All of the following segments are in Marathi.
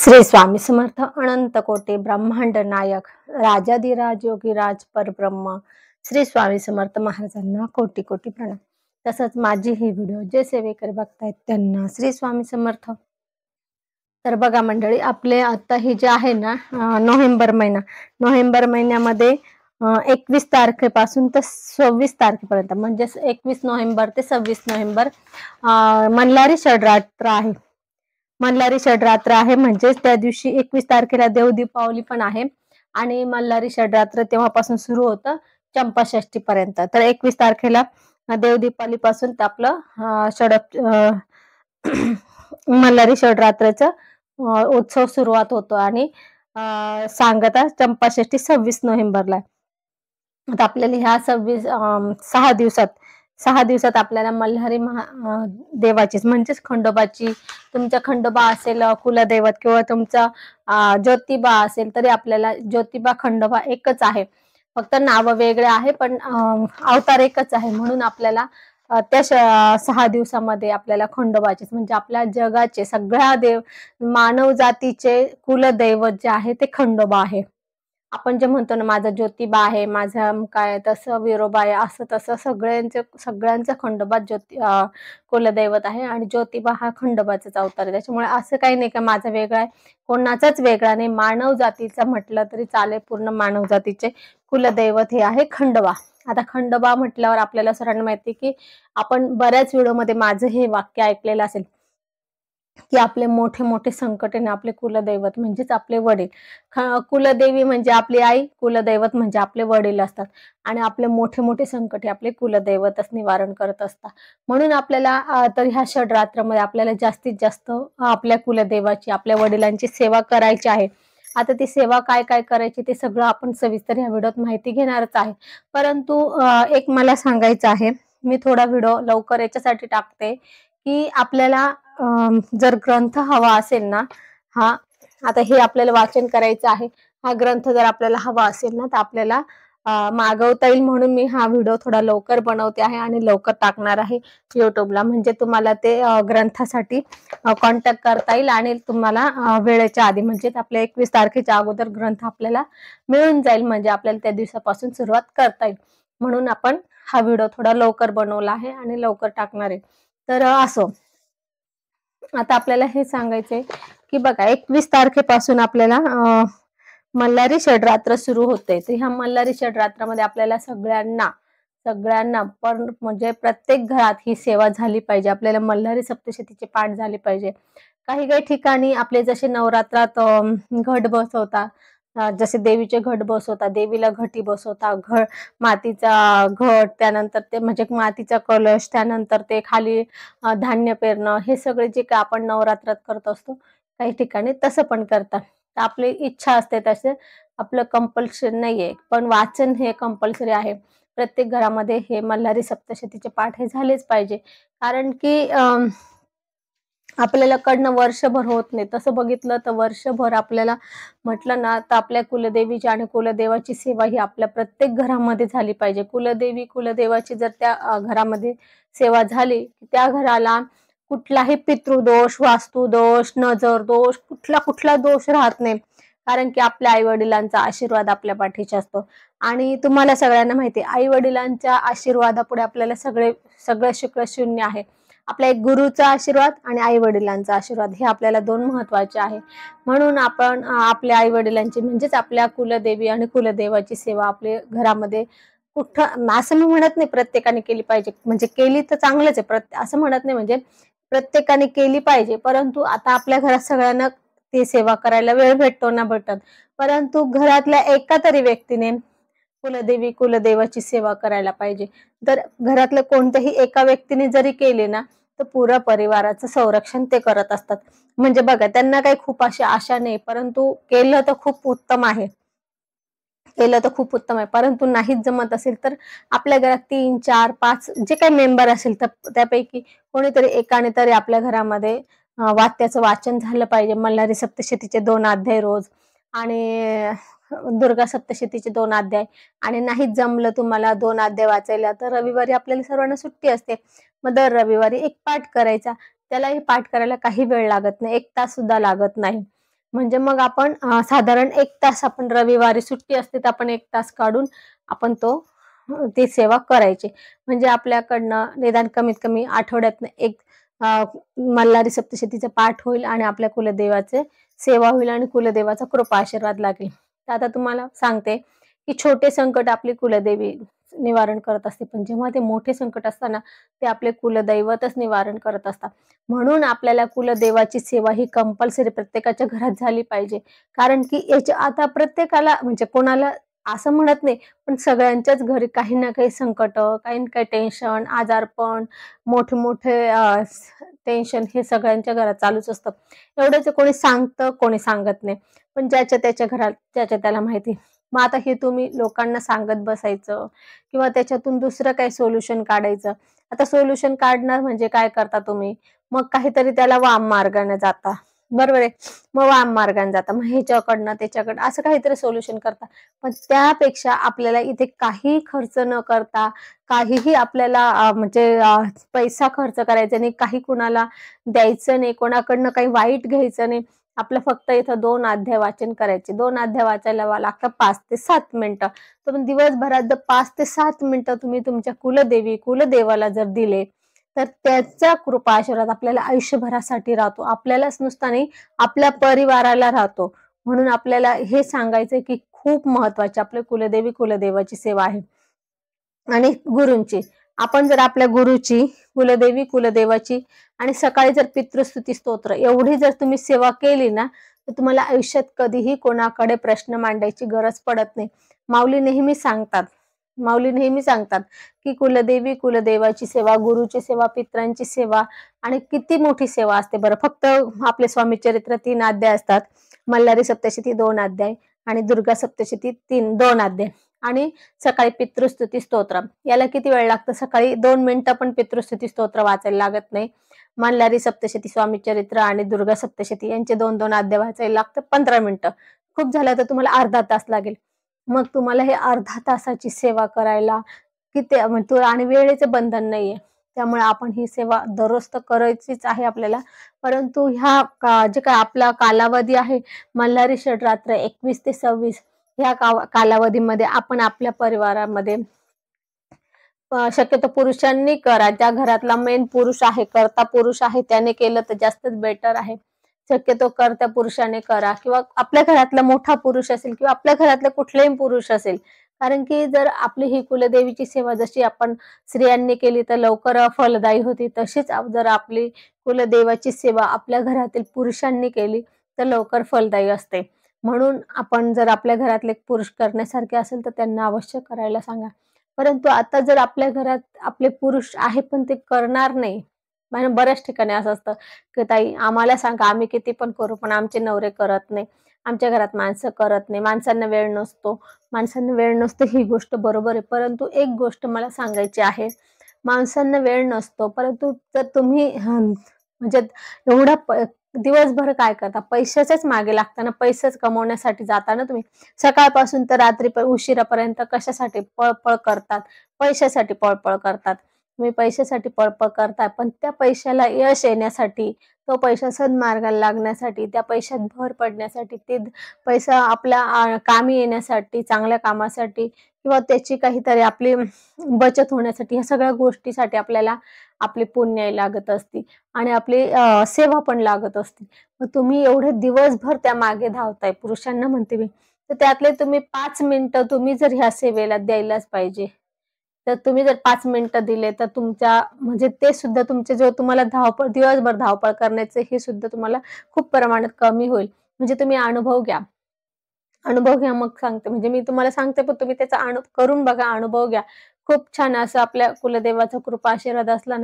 श्री स्वामी समर्थ अनंत कोटी ब्रह्मांड नायक राजाधिराज योगीराज परब्रह्म श्री स्वामी समर्थ महाराजांना कोटी कोटी प्रणाम। तसंच माझी ही व्हिडिओ जे सेवेकर बघतायत त्यांना श्री स्वामी समर्थ। तर बघा मंडळी, आपले आता हे जे आहे ना नोव्हेंबर महिन्यामध्ये 21 तारखेपासून तर 26 तारखेपर्यंत म्हणजे 21 नोव्हेंबर ते 26 नोव्हेंबर मल्हारी षडरात्र आहे। मल्हारी षडरात्र आहे म्हणजेच त्या दिवशी 21 तारखेला देव दीपावली पण आहे आणि मल्हारी षडरात्र तेव्हापासून सुरू होतं चंपाषष्ठी पर्यंत। तर 21 तारखेला देव दीपावली पासून आपलं मल्हारी षडरात्राचं उत्सव सुरुवात होतो आणि सांगता चंपाषष्ठी 26 नोव्हेंबरला। आता आपल्याला ह्या 6 दिवसात आपल्याला मल्हारी देवाची म्हणजेच खंडोबाची, तुमचा खंडोबा असेल कुलदैवत किंवा तुमचा ज्योतिबा असेल तरी आपल्याला ज्योतिबा खंडोबा एकच आहे, फक्त नाव वेगळे आहे पण अवतार एकच आहे। म्हणून आपल्याला त्या 6 दिवसामध्ये आपल्याला खंडोबाचे म्हणजे आपल्या जगाचे सगळ्या मानव जातीचे कुलदैवत जे आहे ते खंडोबा आहे। आपण जे म्हणतो ना माझा ज्योतिबा आहे, माझा काय तसं विरोबा आहे, असं तसं सगळ्यांचं खंडोबा कुलदैवत आहे आणि ज्योतिबा हा खंडोबाचाच अवतार आहे। त्याच्यामुळे असं काही नाही का माझा वेगळा आहे, कोणाचाच वेगळा नाही, मानव जातीचा म्हटलं तरी चालेल, पूर्ण मानव जातीचे कुलदैवत हे आहे खंडोबा। आता खंडोबा म्हटल्यावर आपल्याला सर्वांना माहिती की आपण बऱ्याच व्हिडिओमध्ये माझं हे वाक्य ऐकलेलं असेल की आपले मोठे मोठे संकट आहे ना आपले कुलदैवत म्हणजेच आपले वडील। कुलदेवी म्हणजे आपली आई, कुलदैवत म्हणजे आपले वडील असतात आणि आपले मोठे मोठे संकट हे आपले कुलदैवतच निवारण करत असतात। म्हणून आपल्याला तर ह्या षडरात्रामध्ये आपल्याला जास्तीत जास्त आपल्या कुलदेवाची, आपल्या वडिलांची सेवा करायची आहे। आता ती सेवा काय काय करायची ते सगळं आपण सविस्तर ह्या व्हिडिओत माहिती घेणारच आहे। परंतु एक मला सांगायचं आहे, मी थोडा व्हिडिओ लवकर याच्यासाठी टाकते की आपल्याला जर ग्रंथ हवा असेल ना, आता हे आपल्याला वाचन करायचं आहे, हा ग्रंथ जर आपल्याला हवा असेल ना तर आपल्याला मागवता येईल। म्हणून मी हा व्हिडिओ थोडा लवकर बनवते आहे आणि लवकर टाकणार आहे युट्यूबला, म्हणजे तुम्हाला ते ग्रंथासाठी कॉन्टॅक्ट करता येईल आणि तुम्हाला वेळेच्या आधी म्हणजे आपल्या 21 तारखेच्या अगोदर ग्रंथ आपल्याला मिळून जाईल, म्हणजे आपल्याला त्या दिवसापासून सुरुवात करता येईल। म्हणून आपण हा व्हिडिओ थोडा लवकर बनवला आहे आणि लवकर टाकणार आहे। तर असो, आता आपल्याला हे सांगायचंय की बघा 21 तारखेपासून आपल्याला मल्हारी षडरात्र सुरू होते। तर ह्या मल्हारी षडरात्रामध्ये आपल्याला सगळ्यांना पण म्हणजे प्रत्येक घरात ही सेवा झाली पाहिजे, आपल्याला मल्हारी सप्तशतीचे पाठ झाले पाहिजे। काही काही ठिकाणी आपले जसे नवरात्रात घट बसवतात, जसे देवीचे घट बसवतात, देवीला घटी बसवतात, मातीचा घट, त्यानंतर ते म्हणजे मातीचा कलश, त्यानंतर ते खाली धान्य पेरणं, हे सगळे जे काय आपण नवरात्रात करत असतो काही ठिकाणी तसं पण करतात। तर आपली इच्छा असते तसे, आपलं कंपल्शन नाहीये, पण वाचन हे कंपल्सरी आहे। प्रत्येक घरामध्ये हे मल्हारी सप्तशतीचे पाठ हे झालेच पाहिजे, कारण की आपल्याला कडनं वर्षभर होत नाही। तसं बघितलं तर वर्षभर आपल्याला म्हटलं ना तर आपल्या कुलदेवीची आणि कुलदेवाची सेवा ही आपल्या प्रत्येक घरामध्ये झाली पाहिजे। कुलदेवी कुलदेवाची जर त्या घरामध्ये सेवा झाली, त्या घराला कुठलाही पितृदोष, वास्तुदोष, नजर दोष, कुठला दोष राहत नाही, कारण की आपल्या आई वडिलांचा आशीर्वाद आपल्या पाठीशी असतो। आणि तुम्हाला सगळ्यांना माहिती आहे आई वडिलांच्या आशीर्वादापुढे आपल्याला सगळं शुक्र शून्य आहे। आपल्या एक गुरुचा आशीर्वाद आणि आई वडिलांचा आशीर्वाद हे आपल्याला दोन महत्वाचे आहे। म्हणून आपण आपल्या आई वडिलांची म्हणजेच आपल्या कुलदेवी आणि कुलदेवाची सेवा आपल्या घरामध्ये कुठं असं मी म्हणत नाही प्रत्येकाने केली पाहिजे, म्हणजे केली तर चांगलंच आहे, असं म्हणत नाही म्हणजे प्रत्येकाने केली पाहिजे। परंतु आता आपल्या घरात सगळ्यांना ती सेवा करायला वेळ भेटतो ना भेटत, परंतु घरातल्या एका तरी व्यक्तीने कुलदेवी कुलदेवाची सेवा करायला पाहिजे। तर घरातल्या कोणत्याही एका व्यक्तीने जरी केले ना तर पुऱ्या परिवाराचं संरक्षण ते करत असतात। म्हणजे बघा, त्यांना काही खूप अशी आशा नाही, परंतु केलं तर खूप उत्तम आहे, परंतु नाहीच जमत असेल तर आपल्या घरात 3, 4, 5 जे काही मेंबर असेल तर त्यापैकी कोणीतरी एकाने तरी आपल्या घरामध्ये वाक्याचं वाचन झालं पाहिजे। मल्हारी सप्तशतीचे 2 अध्याय रोज आणि दुर्गा सप्तशतीचे 2 अध्याय, आणि नाहीच जमलं तुम्हाला 2 अध्याय वाचायला तर रविवारी आपल्याला सर्वांना सुट्टी असते, मग दर रविवारी एक पाठ करायचा। त्यालाही पाठ करायला काही वेळ लागत नाही, 1 तास सुद्धा लागत नाही। म्हणजे मग आपण साधारण 1 तास आपण रविवारी सुट्टी असते तर आपण 1 तास काढून आपण ती सेवा करायची. म्हणजे आपल्याकडनं निदान कमीत कमी आठवड्यातनं एक मल्हारी सप्तशतीचा पाठ होईल आणि आपल्या कुलदेवाचे सेवा होईल आणि कुलदेवाचा कृपा आशीर्वाद लागेल. तर आता तुम्हाला सांगते, की छोटे संकट आपली कुलदेवी निवारण करत असते. पण जेव्हा ते मोठे संकट असतं ते आपले कुलदैवतच निवारण करत असतात. म्हणून आपल्याला कुलदेवाची सेवा ही कंपल्सरी प्रत्येकाच्या घरात झाली पाहिजे. कारण की याच्या आता प्रत्येकाला म्हणजे कोणाला असं म्हणत नाही, पण सगळ्यांच्याच घरी काही ना काही संकटं, काही ना काही टेन्शन, आजारपण, मोठे-मोठे टेन्शन हे सगळ्यांच्या घरात चालूच असतं. एवढंच कोणी सांगतं, कोणी सांगत नाही. पण ज्याच्या त्याच्या घरात ज्याच्या त्याला माहिती. मग आता हे तुम्ही लोकांना सांगत बसायचं किंवा त्याच्यातून दुसरं काही सोल्युशन काढायचं. आता सोल्युशन काढणार म्हणजे काय करता तुम्ही? मग काहीतरी त्याला वाममार्गाने जाता. बरोबर आहे. मग वाममार्गाने जाता. मग ह्याच्याकडनं त्याच्याकडनं असं काहीतरी सोल्युशन करता. पण त्यापेक्षा आपल्याला इथे काही खर्च न करता, काहीही आपल्याला पैसा खर्च करायचा नाही, काही कुणाला द्यायचं नाही, कोणाकडनं काही वाईट घ्यायचं नाही. आपलं फक्त इथं 2 अध्याय वाचन करायचे. 2 अध्याय वाचायला लागतात 5 ते 7 मिनिटं. तर पण दिवसभरात जर 5 ते 7 मिनिटं तुम्ही तुमच्या कुलदेवी, कुलदेवाला जर दिले, तर त्याचा कृपा आशीर्वाद आपल्याला आयुष्यभरासाठी राहतो. आपल्यालाच नुसता नाही, आपल्या परिवाराला राहतो. म्हणून आपल्याला हे सांगायचंय, की खूप महत्त्वाची आपल्या कुलदेवी, कुलदेवाची सेवा आहे. आणि गुरूंची. आपण जर आपल्या गुरुची, कुलदेवी, कुलदेवाची आणि सकाळी जर पितृस्तुती स्तोत्र एवढी जर तुम्ही सेवा केली तर तुम्हाला आयुष्यात कधीही कोणाकडे प्रश्न मांडायची गरज पडत नाही. माऊली नेहमी सांगतात, की कुलदेवी, कुलदेवाची सेवा, गुरुची सेवा, पितरांची सेवा आणि किती मोठी सेवा असते बरं. फक्त आपले स्वामी चरित्र 3 अध्याय असतात. मल्हारी सप्तशती 2 अध्याय आणि दुर्गा सप्तशती 2 अध्याय आणि सकाळी पितृस्तुती स्तोत्र. याला किती वेळ लागतो? सकाळी 2 मिनिटं पण पितृस्तुती स्तोत्र वाचायला लागत नाही. मल्हारी सप्तशती, स्वामी चरित्र आणि दुर्गा सप्तशती यांचे 2-2 अध्याय वाचायला लागतं 15 मिनिटं. खूप झालं तर तुम्हाला अर्धा तास लागेल. मग तुम्हाला हे अर्धा तासाची सेवा करायला किती आणि वेळेचं बंधन नाहीये. त्यामुळे आपण ही सेवा दररोज तर करायचीच आहे आपल्याला. परंतु जे काही आपला कालावधी आहे मल्हारी षडरात्र 21 ते 26 ह्या कालावधीमध्ये आपण आपल्या परिवारामध्ये शक्यतो पुरुषांनी करा. ज्या घरातला मेन पुरुष आहे, कर्ता पुरुष आहे त्याने केलं तर जास्तच बेटर आहे. शक्यतो कर्त्या पुरुषाने करा किंवा आपल्या घरातला मोठा पुरुष असेल किंवा आपल्या घरातला कुठलाही पुरुष असेल. कारण की जर आपली ही कुलदेवीची सेवा जशी आपण स्त्रियांनी केली तर लवकर फलदायी होती, तशीच जर आपली कुलदेवाची सेवा आपल्या घरातील पुरुषांनी केली तर लवकर फलदायी असते. म्हणून आपण जर आपल्या घरातले पुरुष करण्यासारखे असेल तर त्यांना अवश्य करायला सांगा. परंतु आता जर आपल्या घरात आपले पुरुष आहे पण ते करणार नाही. म्हणजे बऱ्याच ठिकाणी असं असतं, की ताई आम्हाला सांगा आम्ही किती पण करू पण आमचे नवरे करत नाही. आमच्या घरात माणसं करत नाही. माणसांना वेळ नसतो. माणसांना वेळ नसतो ही गोष्ट बरोबर आहे. परंतु एक गोष्ट मला सांगायची आहे. माणसांना वेळ नसतो परंतु जर तुम्ही म्हणजे एवढा दिवसभर काय करता? पैशाच्याच मागे लागता ना, पैसेच कमवण्यासाठी जाता ना तुम्ही. सकाळपासून तर रात्री उशिरापर्यंत कशासाठी पळपळ करतात? पैशासाठी पळपळ करतात. तुम्ही पैशासाठी पळपळ करताय, पण त्या पैशाला यश येण्यासाठी, तो पैसा सन्मार्गाला लागण्यासाठी, त्या पैशात भर पडण्यासाठी, ते पैसा आपल्या कामी येण्यासाठी, चांगल्या कामासाठी किंवा त्याची काहीतरी आपली बचत होण्यासाठी, ह्या सगळ्या गोष्टीसाठी आपल्याला आपली पुण्याई लागत असते आणि आपली सेवा पण लागत असते. मग तुम्ही एवढे दिवसभर त्यामागे धावताय, पुरुषांना म्हणते मी, तर त्यातले तुम्ही 5 मिनिटं तुम्ही जर ह्या सेवेला द्यायलाच पाहिजे. तर तुम्ही जर 5 मिनिटं दिले तर म्हणजे ते सुद्धा तुमचे जो तुम्हाला दिवसभर धावपळ करण्याचे हे सुद्धा तुम्हाला खूप प्रमाणात कमी होईल. म्हणजे तुम्ही अनुभव घ्या. अनुभव घ्या मग सांगते. म्हणजे मी तुम्हाला सांगते पण तुम्ही त्याचा करून बघा, अनुभव घ्या. खूप छान असं आपल्या कुलदेवाचा कृपा आशीर्वाद असला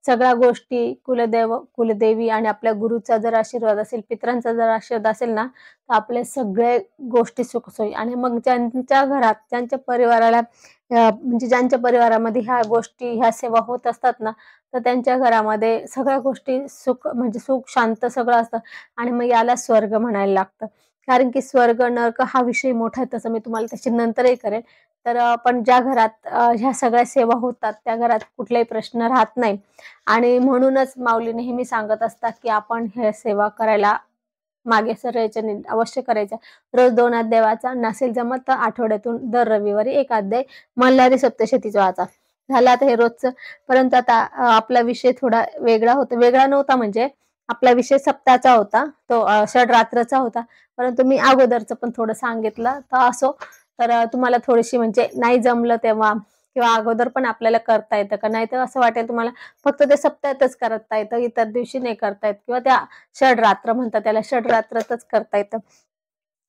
सगळ्या गोष्टी कुलदेवी आणि आपल्या गुरुचा जर आशीर्वाद असेल, पितरांचा जर आशीर्वाद असेल तर आपल्या सगळ्या गोष्टी सुखसोयी आणि मग ज्यांच्या घरात, ज्यांच्या परिवाराला म्हणजे ज्यांच्या परिवारामध्ये ह्या गोष्टी, ह्या सेवा होत असतात तर त्यांच्या घरामध्ये सगळ्या गोष्टी म्हणजे सुख, शांत सगळं असतं आणि मग याला स्वर्ग म्हणायला लागतं. कारण की स्वर्ग, नरक हा विषय मोठा आहे तसं मी तुम्हाला त्याची नंतरही करेन. तर पण ज्या घरात ह्या सगळ्या सेवा होतात त्या घरात कुठलाही प्रश्न राहत नाही आणि म्हणूनच माऊली नेहमी सांगत असतात, की आपण हे सेवा करायला मागे सरायचं नाही, अवश्य करायचा. रोज 2 अध्याय वाचा, नसेल जमत तर आठवड्यातून दर रविवारी 1 अध्याय मल्हारी सप्तशतीचा वाचा. झालं आता हे रोजचं. परंतु आता आपला विषय थोडा वेगळा होता, वेगळा नव्हता म्हणजे आपला विषय सप्ताहाचा होता, तो षडरात्रचा होता. परंतु मी अगोदरचं पण थोडं सांगितलं, तर असो. तर तुम्हाला थोडीशी म्हणजे नाही जमलं तेव्हा किंवा अगोदर पण आपल्याला करता येतं का, नाही तर असं वाटेल तुम्हाला फक्त ते सप्ताहातच करता येतं, इतर दिवशी नाही करता येत, किंवा त्या षडरात्र म्हणतात त्याला, षडरात्रातच करता येतं.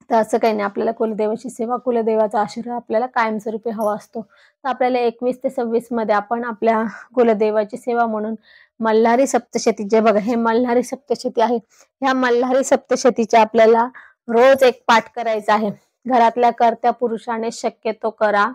तर असं काही नाही. आपल्याला कुलदेवाची सेवा, कुलदेवाचा आशीर्वाद आपल्याला कायमस्वरूपी हवा असतो. तर आपल्याला 21 ते 26 मध्ये आपण आपल्या कुलदेवाची सेवा म्हणून मल्हारी सप्तशती, जे बघा हे मल्हारी सप्तशती आहे, ह्या मल्हारी सप्तशतीच्या आपल्याला रोज एक पाठ करायचा आहे. घरातल्या कर्त्या पुरुषाने शक्यतो करा.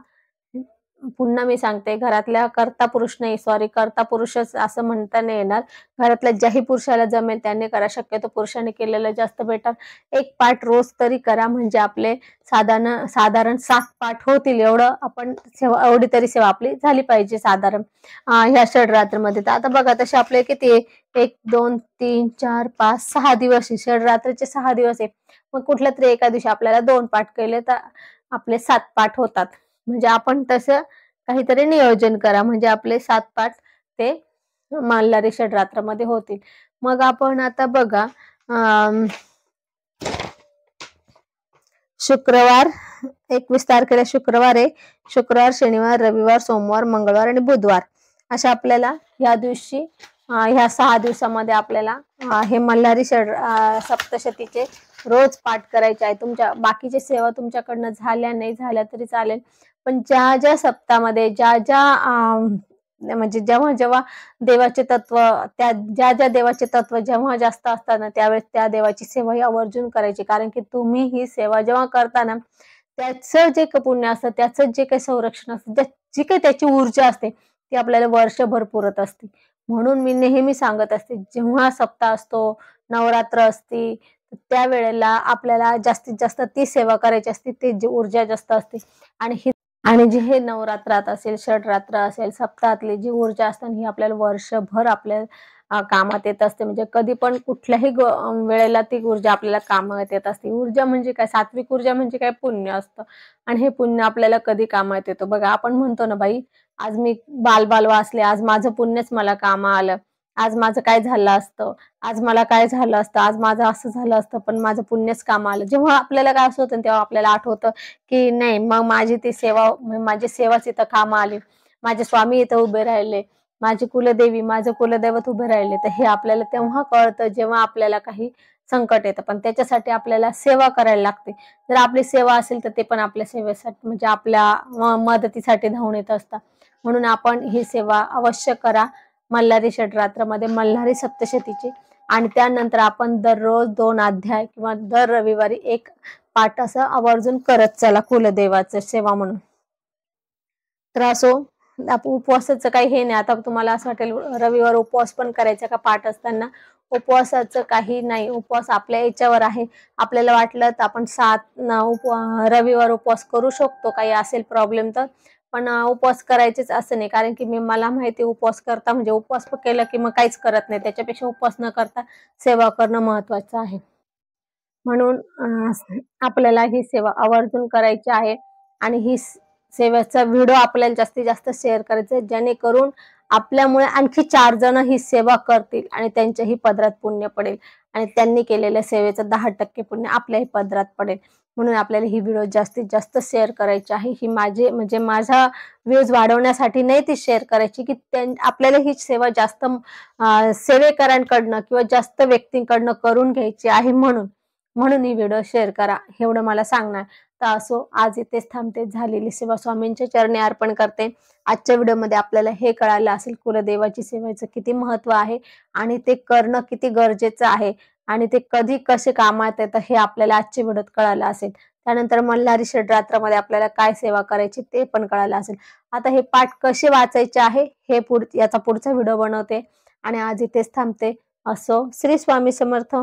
पुन्हा मी सांगते, घरातल्या कर्ता पुरुष नाही, सॉरी, कर्ता पुरुषच असं म्हणता नाही येणार. घरातल्या ज्याही पुरुषाला जमेल त्यांनी करा. शक्यतो पुरुषाने केलेलं जास्त बेटर. एक पाठ रोज तरी करा, म्हणजे आपले साधारण 7 पाठ होतील. एवढं आपण सेवा, एवढी तरी सेवा आपली झाली पाहिजे साधारण ह्या षडरात्रमध्ये. तर आता बघा तसे आपले किती, 1 2 3 4 5 6 दिवस आहे, षडरात्रीचे 6 दिवस आहे. मग कुठल्या तरी एका दिवशी आपल्याला 2 पाठ केले तर आपले 7 पाठ होतात. म्हणजे आपण तसं काहीतरी नियोजन करा, म्हणजे आपले 7 पाठ ते मल्हारी षडरात्रामध्ये होतील. मग आपण आता बघा, शुक्रवार 21 तारखेला शुक्रवार आहे. शुक्रवार, शनिवार, रविवार, सोमवार, मंगळवार आणि बुधवार अशा आपल्याला या दिवशी, ह्या 6 दिवसामध्ये आपल्याला हे मल्हारी सप्तशतीचे रोज पाठ करायचे आहे. तुमच्या बाकीची सेवा तुमच्याकडनं झाल्या नाही झाल्या तरी चालेल, पण ज्या ज्या सप्ताहामध्ये म्हणजे जेव्हा जेव्हा देवाचे तत्व, ज्या ज्या देवाचे तत्व जेव्हा जास्त असतात ना, त्यावेळेस त्या देवाची सेवा ही आवर्जून करायची. कारण की तुम्ही ही सेवा जेव्हा करता ना, त्याचं जे पुण्य असतं, त्याचं जे काही संरक्षण असतं, जी काही त्याची ऊर्जा असते, ती आपल्याला वर्षभर पुरत असते. म्हणून मी नेहमी सांगत असते, जेव्हा सप्ताह असतो, नवरात्र असते, त्यावेळेला आपल्याला जास्तीत जास्त ती सेवा करायची असते, ती जी ऊर्जा जास्त असते. आणि जे हे नवरात्रात असेल, षडरात्र असेल, सप्ताहातली जी ऊर्जा असते ही आपल्याला वर्षभर आपल्या कामात येत असते. म्हणजे कधी पण कुठल्याही वेळेला ती ऊर्जा आपल्याला कामात येत असते. ऊर्जा म्हणजे काय, सात्विक ऊर्जा म्हणजे काय, पुण्य असतं. आणि हे पुण्य आपल्याला कधी कामात येतं बघा. आपण म्हणतो ना, बाई आज मी बाल वाचले, आज माझं पुण्यच मला कामा आलं, आज माझं काय झालं असतं, आज मला काय झालं असतं, आज माझं असं झालं असतं, पण माझं पुण्यच कामा आलं. जेव्हा आपल्याला काय असं होतं तेव्हा आपल्याला आठवतं की नाही, मग माझी ती सेवा, माझी सेवाच इथं कामा आली, माझे स्वामी इथं उभे राहिले, माझी कुलदेवी, माझं कुलदैवत उभे राहिले. तर हे आपल्याला तेव्हा कळतं जेव्हा आपल्याला काही संकट येतं. पण त्याच्यासाठी आपल्याला सेवा करायला लागते. जर आपली सेवा असेल तर ते पण आपल्या सेवेसाठी, म्हणजे आपल्या मदतीसाठी धावून येत असतात. म्हणून आपण ही सेवा अवश्य करा मल्हारी षडरात्रामध्ये, मल्हारी सप्तशतीची. आणि त्यानंतर आपण दररोज 2 अध्याय किंवा दर रविवारी 1 पाठ असं आवर्जून करत चला कुलदेवाचं सेवा म्हणून. तर असो, उपवासाचं काही हे नाही. आता तुम्हाला असं वाटेल रविवार उपवास पण करायचा का पाठ असताना, उपवासाचं काही नाही. उपवास आपल्या याच्यावर आहे. आपल्याला वाटलं तर आपण रविवार उपवास करू शकतो, काही असेल प्रॉब्लेम तर. पण उपवास करायचेच असं नाही, कारण की मला माहिती उपवास करता म्हणजे उपवास केलं की मग काहीच करत नाही. त्याच्यापेक्षा उपवास न करता सेवा करणं महत्वाचं आहे. म्हणून आपल्याला ही सेवा आवर्जून करायची आहे. आणि ही सेवेचा व्हिडिओ आपल्याला जास्तीत जास्त शेअर करायचा आहे, जेणेकरून आपल्यामुळे आणखी 4 जण ही सेवा करतील आणि त्यांच्याही पदरात पुण्य पडेल आणि त्यांनी केलेल्या सेवेचं 10% पुण्य आपल्याही पदरात पडेल. म्हणून आपल्याला ही व्हिडिओ जास्तीत जास्त शेअर करायची आहे. ही म्हणजे माझा व्ह्यूज वाढवण्यासाठी नाही ती शेअर करायची, की आपल्याला ही सेवा जास्त सेवेकरांकडनं किंवा जास्त व्यक्तींकडनं करून घ्यायची आहे. म्हणून ही व्हिडिओ शेअर करा, एवढं मला सांगणार. तर असो, आज इथेच थांबते. झालेली सेवा स्वामींच्या चरणी अर्पण करते. आजच्या व्हिडिओमध्ये आपल्याला हे कळालं असेल कुलदेवाची सेवेचं किती महत्व आहे आणि ते करणं किती गरजेचं आहे आणि ते कधी कसे कामात येतं हे आपल्याला आजच्या व्हिडिओत कळालं असेल. त्यानंतर मल्हारी षडरात्रामध्ये आपल्याला काय सेवा करायची ते पण कळालं असेल. आता हे पाठ कसे वाचायचे आहे हे याचा पुढचा व्हिडिओ बनवते आणि आज इथेच थांबते. असो, श्री स्वामी समर्थ.